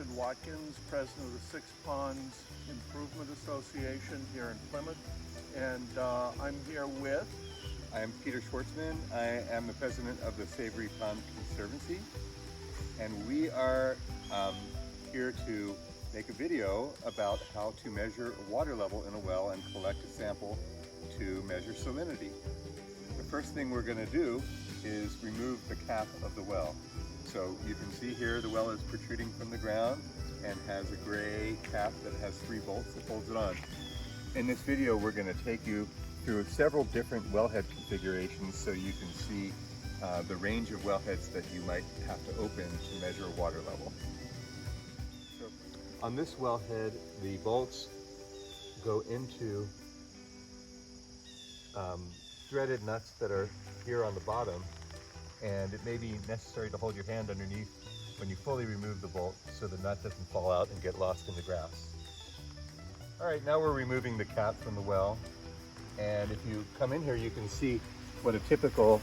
Richard Watkins, president of the Six Ponds Improvement Association here in Plymouth, and I'm here with... I am Peter Schwartzman. I am the president of the Savory Pond Conservancy, and we are here to make a video about how to measure water level in a well and collect a sample to measure salinity. The first thing we're going to do is remove the cap of the well. So you can see here the well is protruding from the ground and has a gray cap that has 3 bolts that holds it on. In this video we're going to take you through several different wellhead configurations so you can see the range of wellheads that you might have to open to measure water level. So on this wellhead, the bolts go into threaded nuts that are here on the bottom, and it may be necessary to hold your hand underneath when you fully remove the bolt so the nut doesn't fall out and get lost in the grass. All right, now we're removing the cap from the well, and if you come in here you can see what a typical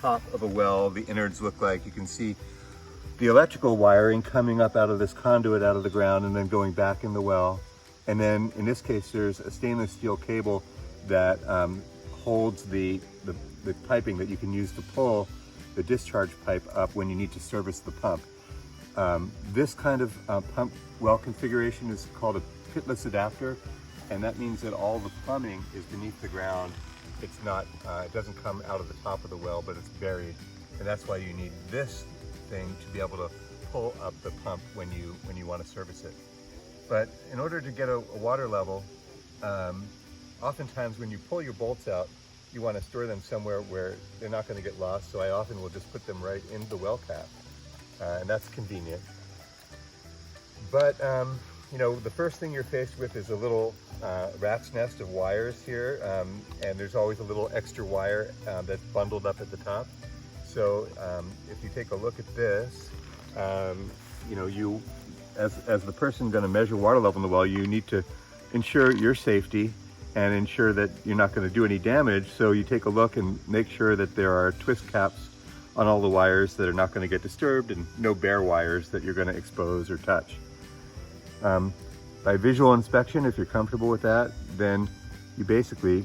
top of a well, the innards look like. You can see the electrical wiring coming up out of this conduit out of the ground and then going back in the well. And then in this case there's a stainless steel cable that holds the piping that you can use to pull the discharge pipe up when you need to service the pump. This kind of pump well configuration is called a pitless adapter, and that means that all the plumbing is beneath the ground. It's not, it doesn't come out of the top of the well, but it's buried, and that's why you need this thing to be able to pull up the pump when you want to service it. But in order to get a water level, oftentimes when you pull your bolts out, you want to store them somewhere where they're not going to get lost, so I often will just put them right in the well cap, and that's convenient. But you know, the first thing you're faced with is a little rat's nest of wires here, and there's always a little extra wire that's bundled up at the top. So if you take a look at this, you know, as the person going to measure water level in the well, you need to ensure your safety and ensure that you're not going to do any damage. So you take a look and make sure that there are twist caps on all the wires that are not going to get disturbed, and no bare wires that you're going to expose or touch. By visual inspection, if you're comfortable with that, then you basically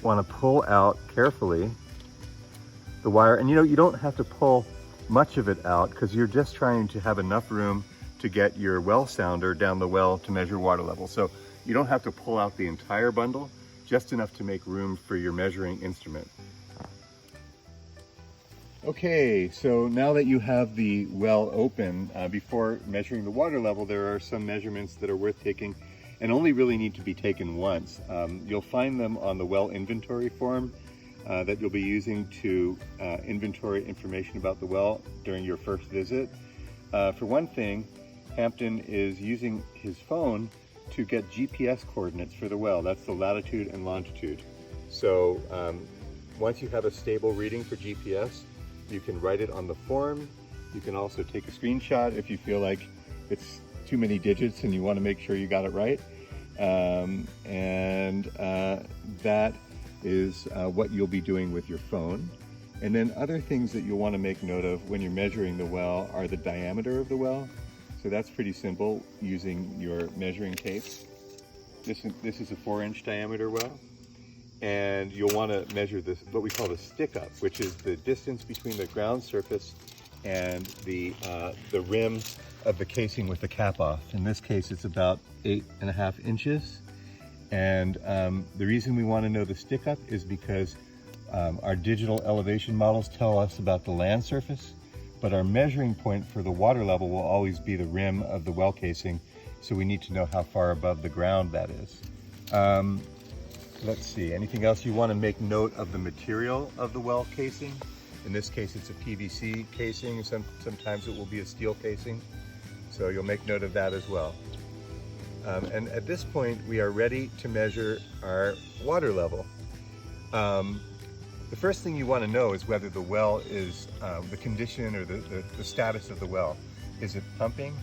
want to pull out carefully the wire. And you know, you don't have to pull much of it out because you're just trying to have enough room to get your well sounder down the well to measure water level. So you don't have to pull out the entire bundle, just enough to make room for your measuring instrument. Okay, so now that you have the well open, before measuring the water level, there are some measurements that are worth taking and only really need to be taken once. You'll find them on the well inventory form that you'll be using to inventory information about the well during your first visit. For one thing, Hampton is using his phone to get GPS coordinates for the well. That's the latitude and longitude. So once you have a stable reading for GPS, you can write it on the form. You can also take a screenshot if you feel like it's too many digits and you want to make sure you got it right. That is what you'll be doing with your phone. And then other things that you'll want to make note of when you're measuring the well are the diameter of the well. So that's pretty simple using your measuring tape. This is a 4-inch diameter well. And you'll want to measure this, what we call the stick up, which is the distance between the ground surface and the rim of the casing with the cap off. In this case, it's about 8.5 inches. And the reason we want to know the stick up is because our digital elevation models tell us about the land surface, but our measuring point for the water level will always be the rim of the well casing. So we need to know how far above the ground that is. Let's see, anything else? You want to make note of the material of the well casing. In this case, it's a PVC casing. Sometimes it will be a steel casing. So you'll make note of that as well. And at this point, we are ready to measure our water level. The first thing you want to know is whether the well is, the condition or the status of the well. Is it pumping?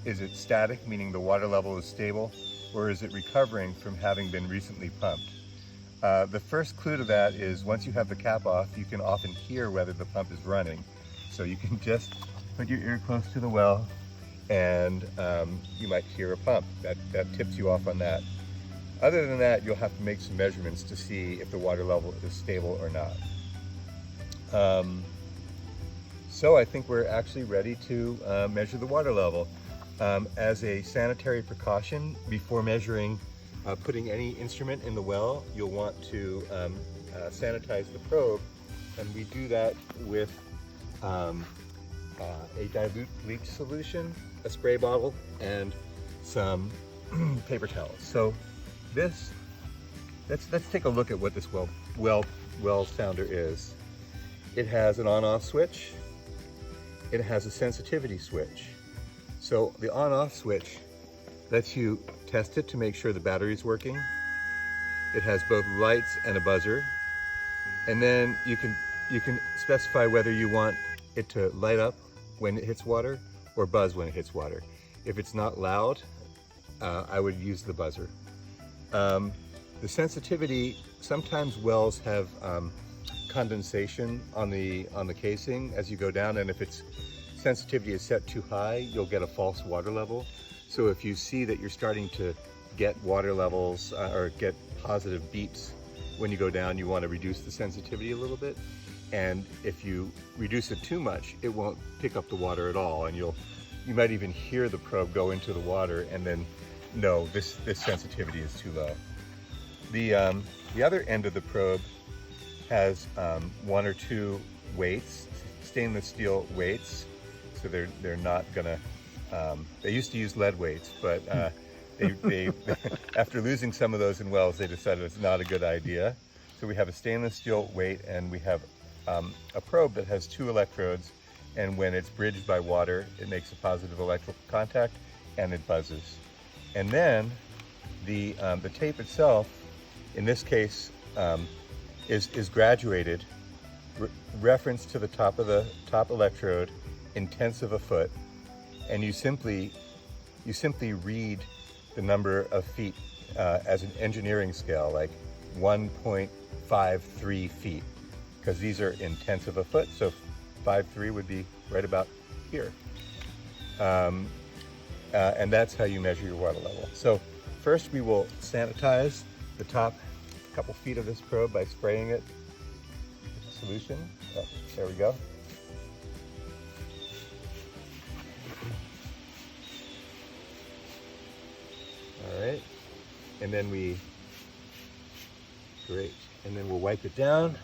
Is it static, meaning the water level is stable? Or is it recovering from having been recently pumped? The first clue to that is once you have the cap off, you can often hear whether the pump is running. So you can just put your ear close to the well and you might hear a pump. That tips you off on that. Other than that, you'll have to make some measurements to see if the water level is stable or not. So I think we're actually ready to measure the water level. As a sanitary precaution, before measuring, putting any instrument in the well, you'll want to sanitize the probe, and we do that with a dilute bleach solution, a spray bottle, and some paper towels. So let's take a look at what this well sounder is. It has an on-off switch. It has a sensitivity switch. So the on-off switch lets you test it to make sure the battery's working. It has both lights and a buzzer. And then you can specify whether you want it to light up when it hits water or buzz when it hits water. If it's not loud, I would use the buzzer. The sensitivity, sometimes wells have condensation on the casing as you go down, and if its sensitivity is set too high, you'll get a false water level. So if you see that you're starting to get water levels or get positive beeps when you go down, you want to reduce the sensitivity a little bit. And if you reduce it too much, it won't pick up the water at all, and you might even hear the probe go into the water and then no, this sensitivity is too low. The other end of the probe has one or two weights, stainless steel weights. So they're not gonna, they used to use lead weights, but they after losing some of those in wells, they decided it's not a good idea. So we have a stainless steel weight, and we have a probe that has two electrodes, and when it's bridged by water, it makes a positive electrical contact and it buzzes. And then the tape itself, in this case, is graduated, reference to the top electrode, in tenths of a foot, and you simply read the number of feet as an engineering scale, like 1.53 feet, because these are in tenths of a foot, so 5.3 would be right about here. And that's how you measure your water level. So first we will sanitize the top couple feet of this probe by spraying it with solution. Oh, there we go. All right, and then great, and then we'll wipe it down.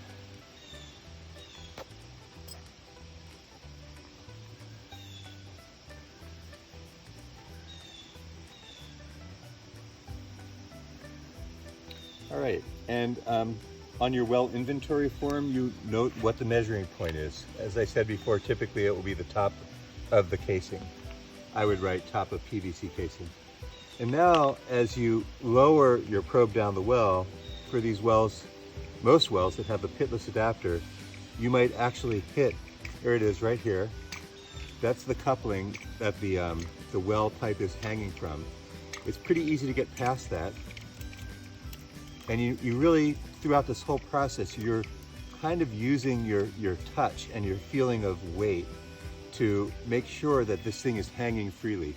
All right, and on your well inventory form, you note what the measuring point is. As I said before, typically it will be the top of the casing. I would write top of PVC casing. And now, as you lower your probe down the well, for these wells, most wells that have the pitless adapter, you might actually hit, here it is right here. That's the coupling that the well pipe is hanging from. It's pretty easy to get past that. And you really, throughout this whole process, you're kind of using your touch and your feeling of weight to make sure that this thing is hanging freely.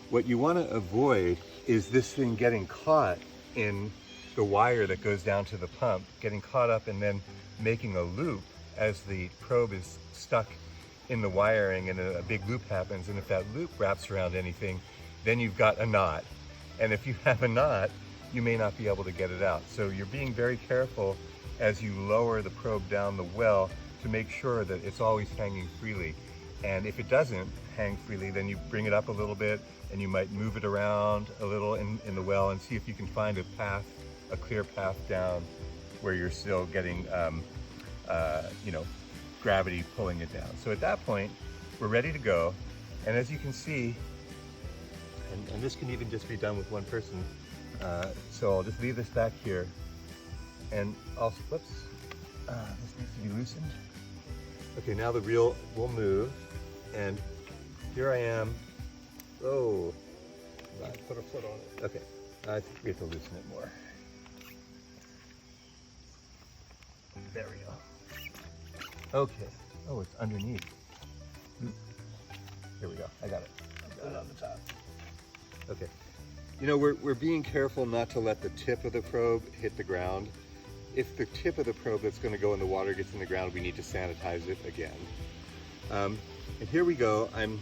What you want to avoid is this thing getting caught in the wire that goes down to the pump, getting caught up and then making a loop as the probe is stuck in the wiring, and a big loop happens. And if that loop wraps around anything, then you've got a knot. And if you have a knot, you may not be able to get it out. So you're being very careful as you lower the probe down the well to make sure that it's always hanging freely. And if it doesn't hang freely, then you bring it up a little bit, and you might move it around a little in the well and see if you can find a path, a clear path down where you're still getting, gravity pulling it down. So at that point, we're ready to go. And as you can see, and this can even just be done with one person, so I'll just leave this back here, and also, whoops, this needs to be loosened. Okay, now the reel will move, and here I am. Oh, put a foot on it. Okay, I think we have to loosen it more. There we go. Okay, oh, it's underneath. Here we go, I got it. Right on the top. Okay. You know, we're being careful not to let the tip of the probe hit the ground. If the tip of the probe that's going to go in the water gets in the ground, we need to sanitize it again. And here we go. I'm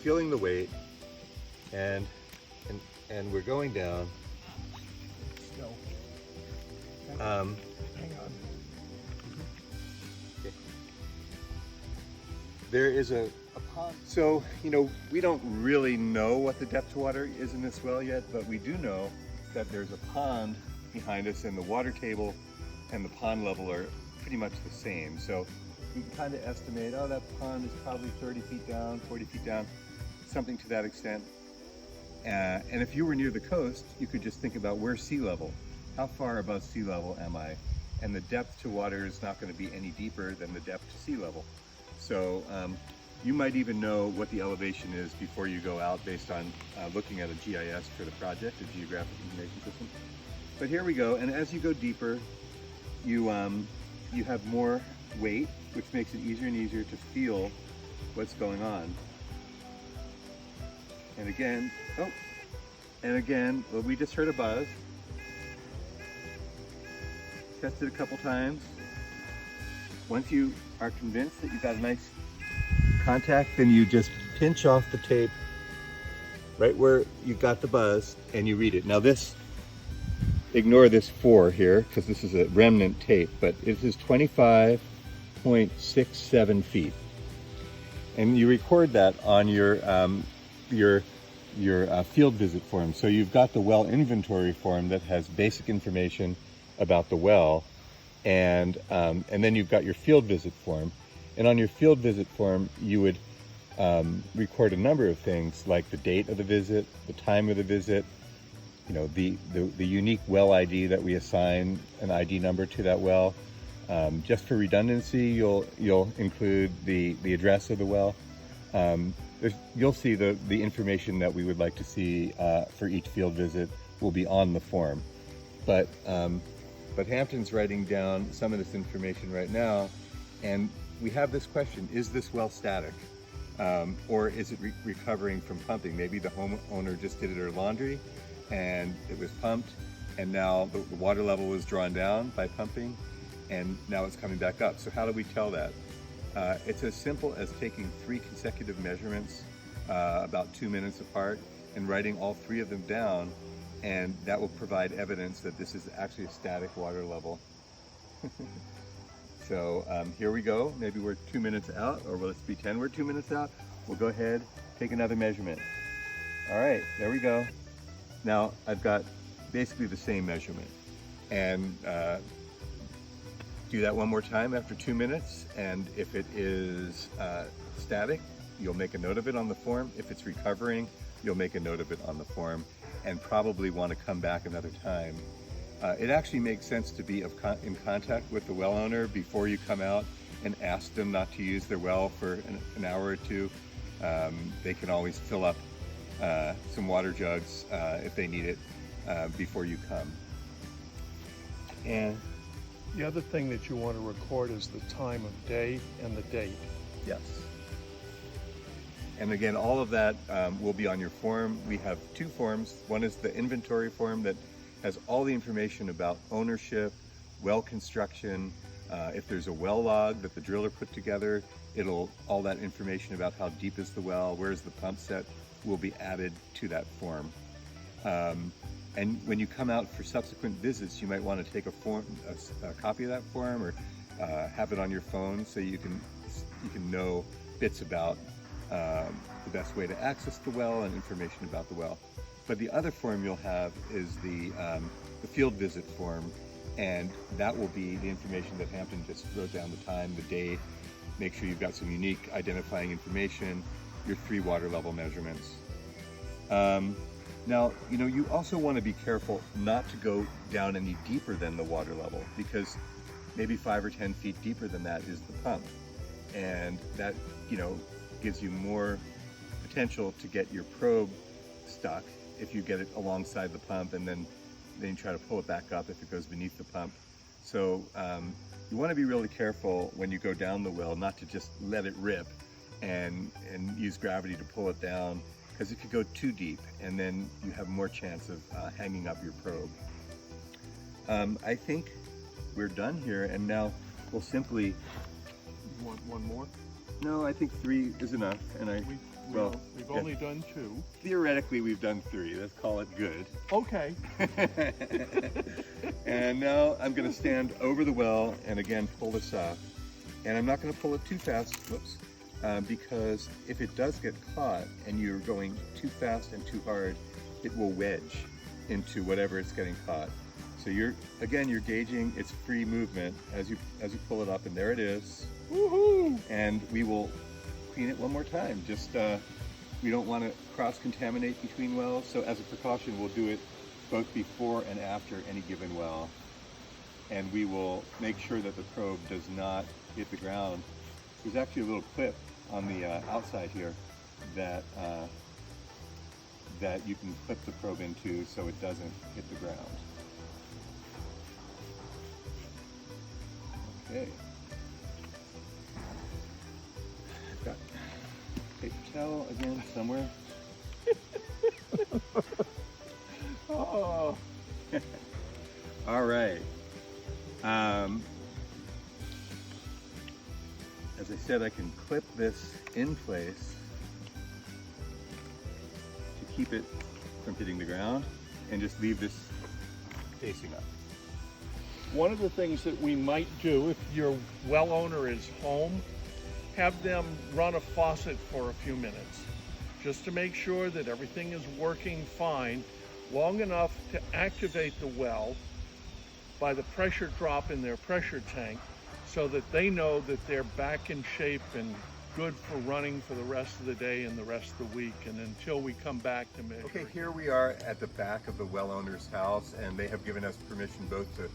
feeling the weight, and we're going down. Still. Um, Hang on. okay. There is a pond. So, you know, we don't really know what the depth to water is in this well yet, but we do know that there's a pond behind us, and the water table and the pond level are pretty much the same. So we can kind of estimate, oh, that pond is probably 30 feet down, 40 feet down, something to that extent. And if you were near the coast, you could just think about where's sea level? How far above sea level am I? And the depth to water is not going to be any deeper than the depth to sea level. So you might even know what the elevation is before you go out based on looking at a GIS for the project, a Geographic Information System. But here we go, and as you go deeper, you have more weight, which makes it easier and easier to feel what's going on. And again, well, we just heard a buzz. Tested a couple times. Once you are convinced that you've got a nice contact, then you just pinch off the tape right where you got the buzz and you read it. Now this, ignore this 4 here because this is a remnant tape, but it is 25.67 feet. And you record that on your field visit form. So you've got the well inventory form that has basic information about the well, and then you've got your field visit form. And on your field visit form, you would record a number of things like the date of the visit, the time of the visit, you know, the unique well ID that we assign an ID number to that well. Just for redundancy, you'll include the address of the well. You'll see the information that we would like to see for each field visit will be on the form. But Hampton's writing down some of this information right now, and we have this question: is this well static, or is it recovering from pumping? Maybe the homeowner just did her laundry, and it was pumped, and now the water level was drawn down by pumping, and now it's coming back up. So how do we tell that? It's as simple as taking 3 consecutive measurements about 2 minutes apart and writing all 3 of them down, and that will provide evidence that this is actually a static water level. So here we go. Maybe we're 2 minutes out, or let's pretend we're 2 minutes out. We'll go ahead, take another measurement. All right, there we go. Now I've got basically the same measurement, and do that one more time after 2 minutes, and if it is static, you'll make a note of it on the form. If it's recovering, you'll make a note of it on the form, and probably want to come back another time. It actually makes sense to be in contact with the well owner before you come out and ask them not to use their well for an hour or two. They can always fill up some water jugs if they need it before you come. And The other thing that you want to record is the time of day and the date. yes. And again, all of that will be on your form. We have 2 forms. One is the inventory form that has all the information about ownership, well construction. If there's a well log that the driller put together, all that information about how deep is the well, where's the pump set, will be added to that form. And when you come out for subsequent visits, you might want to take a copy of that form, or have it on your phone so you can know bits about the best way to access the well and information about the well. But the other form you'll have is the field visit form, and that will be the information that Hampton just wrote down: the time, the date. Make sure you've got some unique identifying information, your 3 water level measurements. Now, you know, you also want to be careful not to go down any deeper than the water level, because maybe 5 or 10 feet deeper than that is the pump, and that, you know, gives you more potential to get your probe stuck if you get it alongside the pump, and then you try to pull it back up if it goes beneath the pump. So you want to be really careful when you go down the well, not to just let it rip and use gravity to pull it down because it could go too deep, and then you have more chance of hanging up your probe. I think we're done here, and now we'll simply. You want one more? No, I think 3 is enough, and We've only done 2. theoretically we've done 3. Let's call it good. Okay. And now I'm going to stand over the well and again pull this up, and I'm not going to pull it too fast. Whoops. Because if it does get caught and you're going too fast and too hard, it will wedge into whatever it's getting caught. So you're gauging its free movement as you pull it up, and there it is. Woohoo! And we will clean it one more time. Just we don't want to cross-contaminate between wells, so as a precaution we'll do it both before and after any given well. And we will make sure that the probe does not hit the ground. There's actually a little clip on the outside here that that you can clip the probe into so it doesn't hit the ground. Okay. I've got paper towel again somewhere. Oh. All right. As I said, I can clip this in place to keep it from hitting the ground, and just leave this facing up. One of the things that we might do if your well owner is home, have them run a faucet for a few minutes, just to make sure that everything is working fine, long enough to activate the well by the pressure drop in their pressure tank, so that they know that they're back in shape and good for running for the rest of the day and the rest of the week, and until we come back to measure. Okay, here we are at the back of the well owner's house, and they have given us permission both to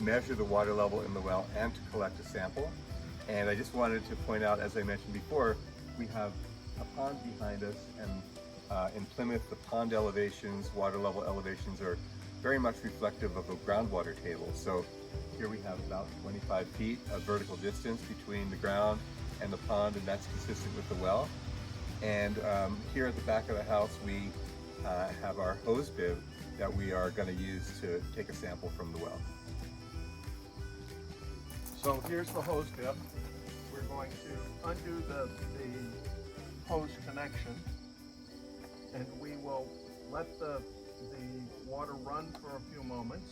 measure the water level in the well and to collect a sample. And I just wanted to point out, as I mentioned before, we have a pond behind us, and in Plymouth, the pond elevations, water level elevations are very much reflective of a groundwater table. So here we have about 25 feet of vertical distance between the ground and the pond, and that's consistent with the well. And here at the back of the house, we have our hose bib that we are going to use to take a sample from the well. So here's the hose bib. We're going to undo the hose connection, and we will let the water run for a few moments.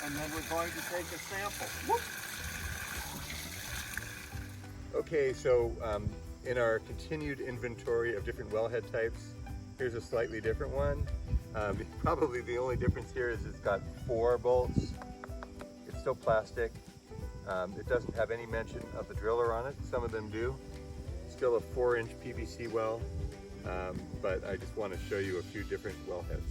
And then we're going to take a sample. Whoop. Okay, so in our continued inventory of different wellhead types, here's a slightly different one. Probably the only difference here is it's got 4 bolts. It's still plastic. It doesn't have any mention of the driller on it. Some of them do. Still a 4-inch PVC well, but I just want to show you a few different wellheads.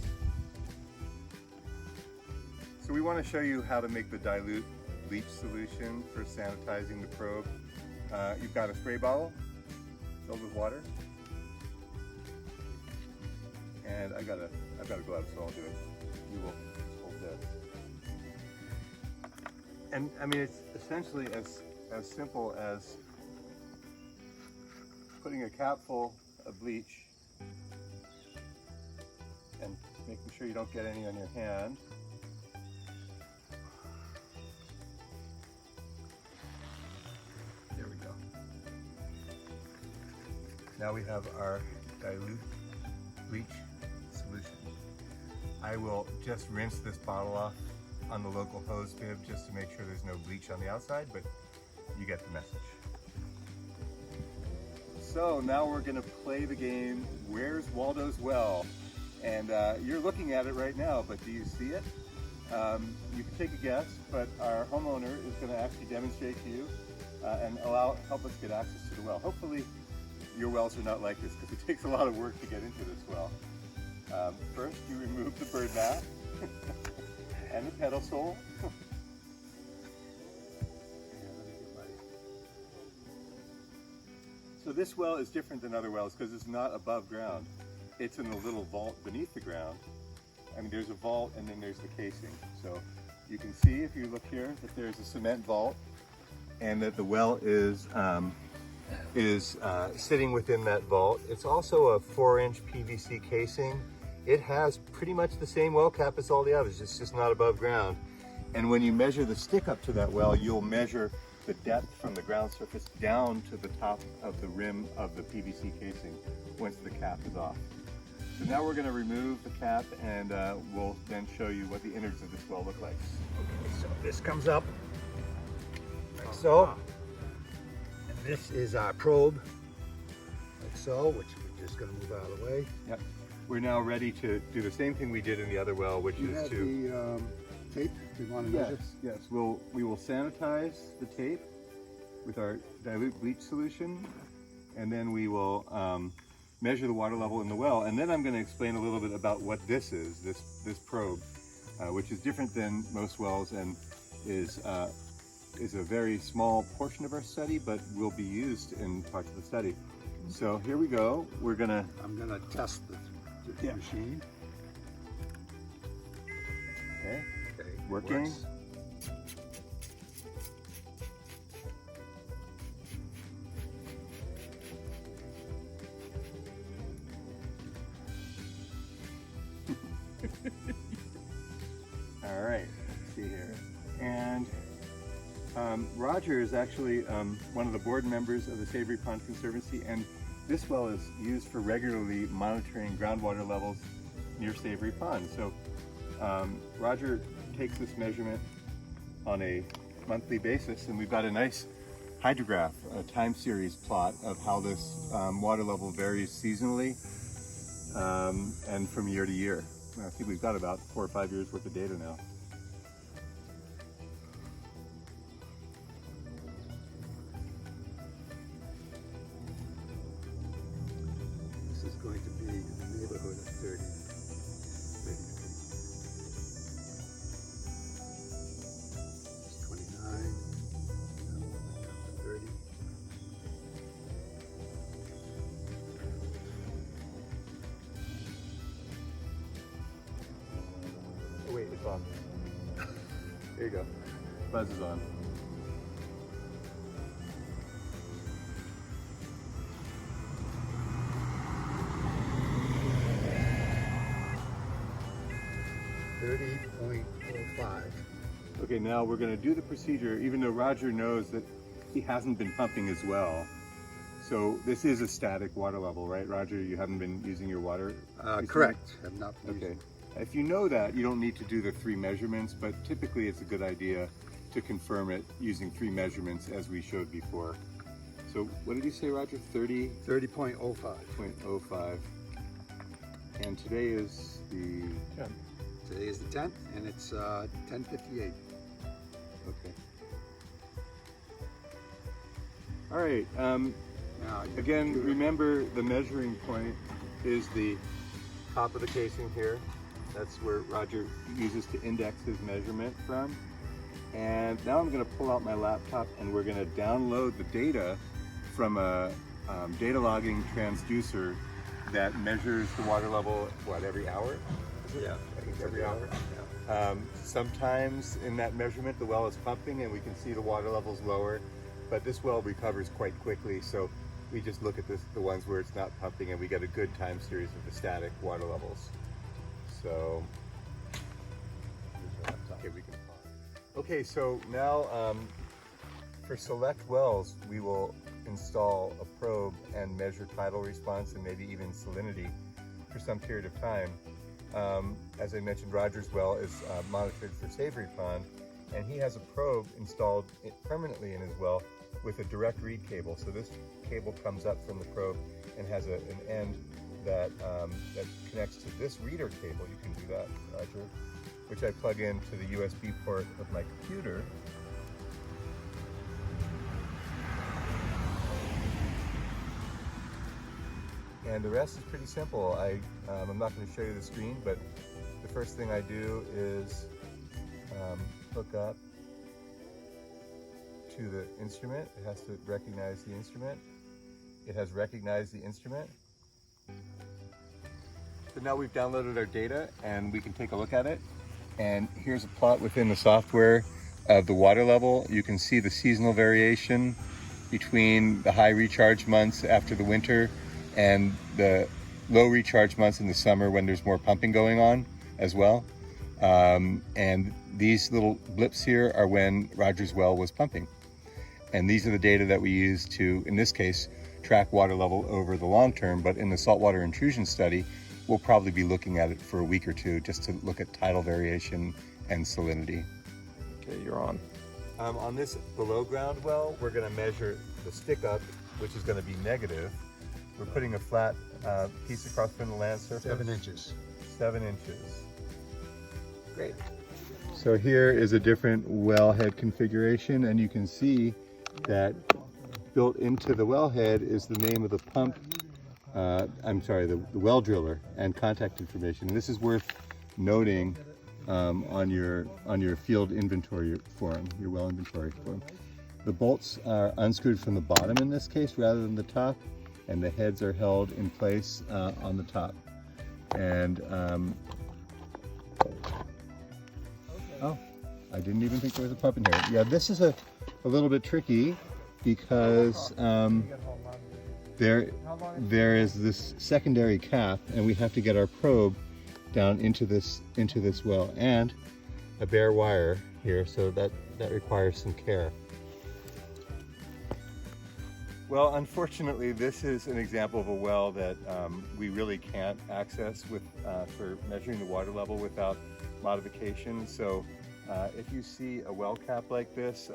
So we want to show you how to make the dilute bleach solution for sanitizing the probe. You've got a spray bottle filled with water, and I've got a glove, so I'll do it. You will hold this. And I mean, it's essentially as simple as putting a cap full of bleach and making sure you don't get any on your hand. There we go. Now we have our dilute bleach solution. I will just rinse this bottle off on the local hose bib just to make sure there's no bleach on the outside, but you get the message. So now we're going to play the game, Where's Waldo's Well? And you're looking at it right now, but do you see it? You can take a guess, but our homeowner is going to actually demonstrate to you and help us get access to the well. Hopefully your wells are not like this, because it takes a lot of work to get into this well. First, you remove the bird mat and the pedestal. So this well is different than other wells because it's not above ground. It's in a little vault beneath the ground. I mean, there's a vault and then there's the casing. So you can see if you look here that there's a cement vault and that the well is sitting within that vault. It's also a 4-inch PVC casing. It has pretty much the same well cap as all the others. It's just not above ground. And when you measure the stick up to that well, you'll measure the depth from the ground surface down to the top of the rim of the PVC casing once the cap is off. So now we're going to remove the cap and we'll then show you what the innards of this well look like. Okay, so this comes up like so. And this is our probe, like so, which we're just going to move out of the way. Yep. We're now ready to do the same thing we did in the other well, which You is have to... the tape we want to measure? Yes, we will sanitize the tape with our dilute bleach solution, and then we will measure the water level in the well. And then I'm going to explain a little bit about what this is, this probe, which is different than most wells and is a very small portion of our study, but will be used in parts of the study. So here we go. We're gonna... I'm going to test the machine. Okay. Okay, Working. works. All right, let's see here. And Roger is actually one of the board members of the Savory Pond Conservancy, and this well is used for regularly monitoring groundwater levels near Savory Pond. So Roger takes this measurement on a monthly basis, and we've got a nice hydrograph, a time series plot of how this water level varies seasonally and from year to year. I think we've got about 4 or 5 years worth of data now. This is going to be in the neighborhood of 30 feet. 29, 30. Oh wait, it's on. There you go. Buzz is on. .05. Okay, now we're going to do the procedure, even though Roger knows that he hasn't been pumping as well. So this is a static water level, right, Roger? You haven't been using your water? recently? Correct. Have not been Okay. using- If you know that, you don't need to do the 3 measurements, but typically it's a good idea to confirm it using 3 measurements as we showed before. So what did you say, Roger? 30.05. 30.05. And today is the 10th. Today is the 10th, and it's 10:58. Okay. All right. Now, your Again, computer- remember the measuring point is the top of the casing here. That's where Roger uses to index his measurement from. And now I'm going to pull out my laptop and we're going to download the data from a data logging transducer that measures the water level, what, every hour? Yeah, I think it's every hour. Sometimes in that measurement the well is pumping and we can see the water levels lower, but this well recovers quite quickly, so we just look at the ones where it's not pumping and we get a good time series of the static water levels. So, okay, we can pause. Okay, so now for select wells, we will install a probe and measure tidal response and maybe even salinity for some period of time. As I mentioned, Roger's well is monitored for Savory Pond, and he has a probe installed permanently in his well with a direct read cable. So this cable comes up from the probe and has an end that connects to this reader cable. You can do that, Roger, which I plug into the USB port of my computer. And the rest is pretty simple. I'm not going to show you the screen, but the first thing I do is hook up to the instrument. It has to recognize the instrument. It has recognized the instrument. So now we've downloaded our data and we can take a look at it. And here's a plot within the software of the water level. You can see the seasonal variation between the high recharge months after the winter and the low recharge months in the summer when there's more pumping going on as well. And these little blips here are when Rogers Well was pumping. And these are the data that we use to, in this case, track water level over the long term. But in the saltwater intrusion study, we'll probably be looking at it for a week or two just to look at tidal variation and salinity. Okay, you're on. On this below ground well, we're going to measure the stick up, which is going to be negative. We're putting a flat piece across from the land surface. 7 inches. 7 inches. Great. So here is a different wellhead configuration, and you can see that built into the wellhead is the name of the pump, the well driller and contact information. And this is worth noting on your field inventory form, your well inventory form. The bolts are unscrewed from the bottom in this case rather than the top, and the heads are held in place on the top. And oh, I didn't even think there was a pump in here. Yeah, this is a little bit tricky because there is this secondary cap, and we have to get our probe down into this well, and a bare wire here, so that requires some care. Well, unfortunately, this is an example of a well that we really can't access for measuring the water level without modification. So if you see a well cap like this,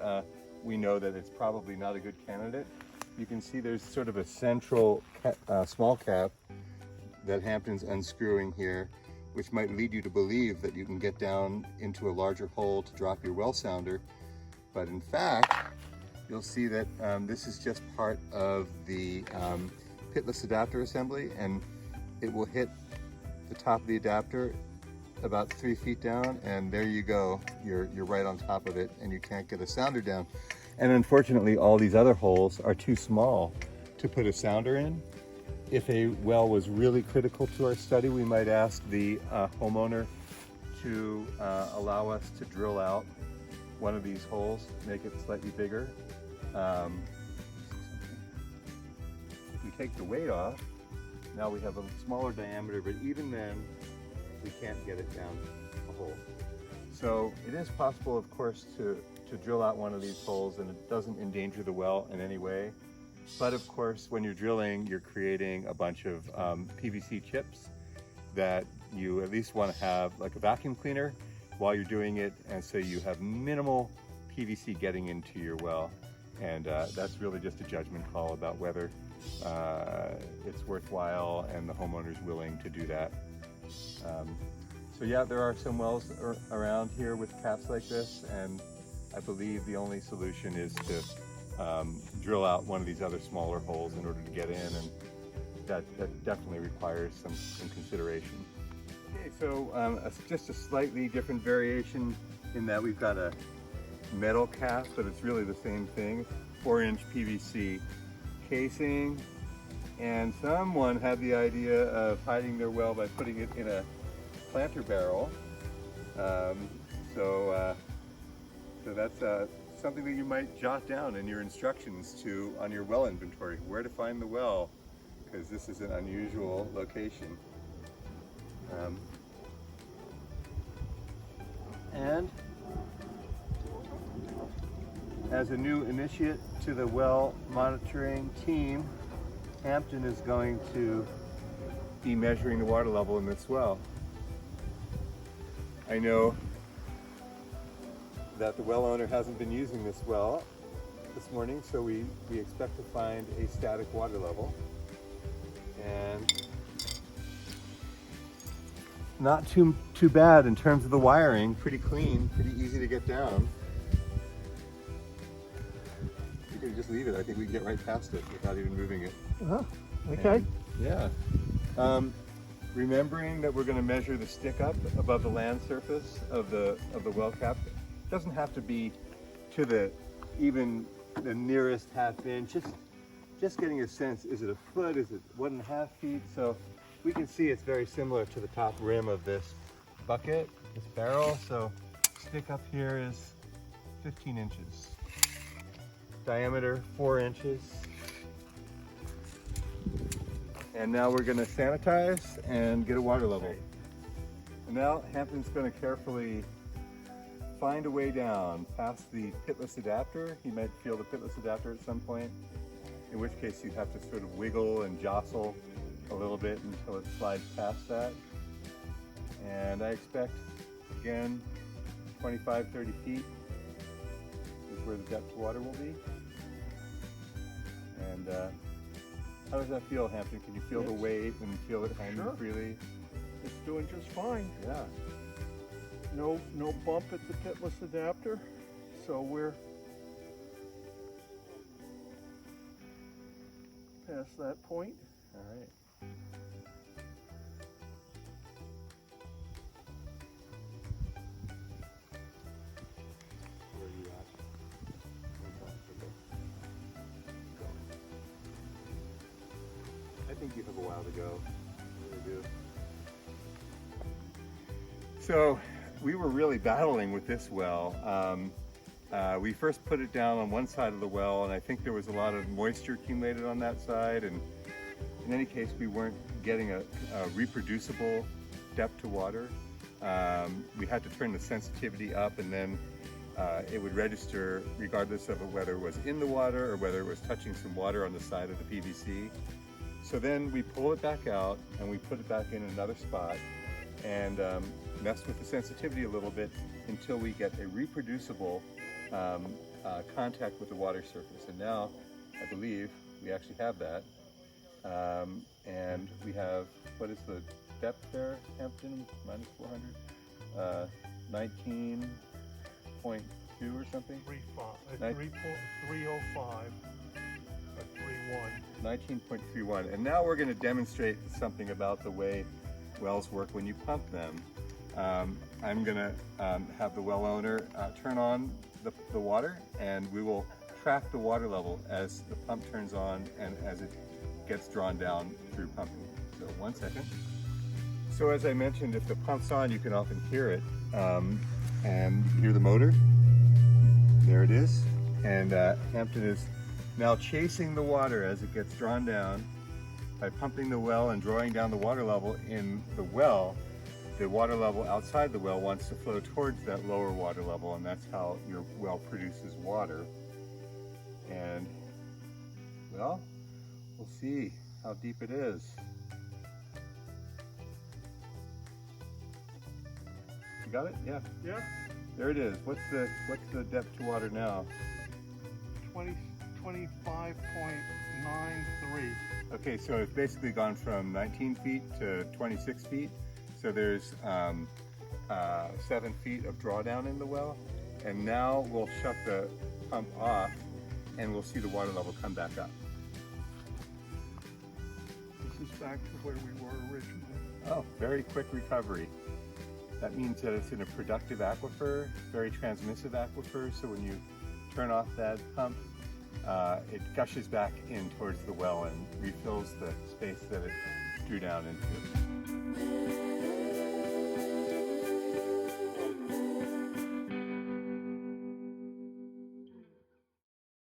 we know that it's probably not a good candidate. You can see there's sort of a central small cap that Hampton's unscrewing here, which might lead you to believe that you can get down into a larger hole to drop your well sounder. But in fact, you'll see that this is just part of the pitless adapter assembly, and it will hit the top of the adapter about 3 feet down, and there you go. You're right on top of it, and you can't get a sounder down. And unfortunately, all these other holes are too small to put a sounder in. If a well was really critical to our study, we might ask the homeowner to allow us to drill out one of these holes, make it slightly bigger. If we take the weight off, now we have a smaller diameter, but even then, we can't get it down a hole. So it is possible, of course, to drill out one of these holes, and it doesn't endanger the well in any way. But of course, when you're drilling, you're creating a bunch of PVC chips that you at least want to have like a vacuum cleaner while you're doing it, and so you have minimal PVC getting into your well. And that's really just a judgment call about whether it's worthwhile and the homeowner's willing to do that. So yeah, there are some wells around here with caps like this, and I believe the only solution is to drill out one of these other smaller holes in order to get in, and that definitely requires some consideration. Okay, so just a slightly different variation in that we've got a metal cap, but it's really the same thing. 4-inch PVC casing, and someone had the idea of hiding their well by putting it in a planter barrel. So that's something that you might jot down in your instructions on your well inventory, where to find the well, because this is an unusual location. And as a new initiate to the well monitoring team, Hampton is going to be measuring the water level in this well. I know that the well owner hasn't been using this well this morning, so we expect to find a static water level. And not too bad in terms of the wiring, pretty clean, pretty easy to get down. You can just leave it. I think we can get right past it without even moving it. Oh, okay. And, yeah. Remembering that we're going to measure the stick up above the land surface of the well cap. It doesn't have to be to even the nearest half inch. Just getting a sense, is it a foot, is it 1.5 feet? So we can see it's very similar to the top rim of this bucket. this barrel. So stick up here is 15 inches. Diameter 4 inches. And now we're going to sanitize and get a water level. And now Hampton's going to carefully find a way down past the pitless adapter. You might feel the pitless adapter at some point, in which case you have to sort of wiggle and jostle a little bit until it slides past that. And I expect, again, 25, 30 feet is where the depth of water will be. And how does that feel, Hampton? Can you feel the weight and feel it hanging freely? It's doing just fine. Yeah. No bump at the pitless adapter, so we're past that point. All right. Where are you at? I think you have a while to go. You really do. So we were really battling with this well. We first put it down on one side of the well, and I think there was a lot of moisture accumulated on that side, and in any case we weren't getting a reproducible depth to water. We had to turn the sensitivity up, and then it would register regardless of whether it was in the water or whether it was touching some water on the side of the PVC. So then we pull it back out and we put it back in another spot and mess with the sensitivity a little bit until we get a reproducible contact with the water surface. And now I believe we actually have that. And we have, what is the depth there, Hampton? Minus 400? 19.2 or something? 305 at 3.1. 19.31. And now we're going to demonstrate something about the way wells work when you pump them. I'm going to have the well owner turn on the water, and we will track the water level as the pump turns on and as it gets drawn down through pumping. So 1 second. So as I mentioned, if the pump's on, you can often hear it, and you hear the motor. There it is. And Hampton is now chasing the water as it gets drawn down. By pumping the well and drawing down the water level in the well, the water level outside the well wants to flow towards that lower water level, and that's how your well produces water. And, well, we'll see how deep it is. You got it? Yeah. Yeah, There it is. What's the depth to water now? 25.93. Okay, so it's basically gone from 19 feet to 26 feet. So there's 7 feet of drawdown in the well. And now we'll shut the pump off and we'll see the water level come back up. This is back to where we were originally. Oh, very quick recovery. That means that it's in a productive aquifer, very transmissive aquifer. So when you turn off that pump, it gushes back in towards the well and refills the space that it drew down into.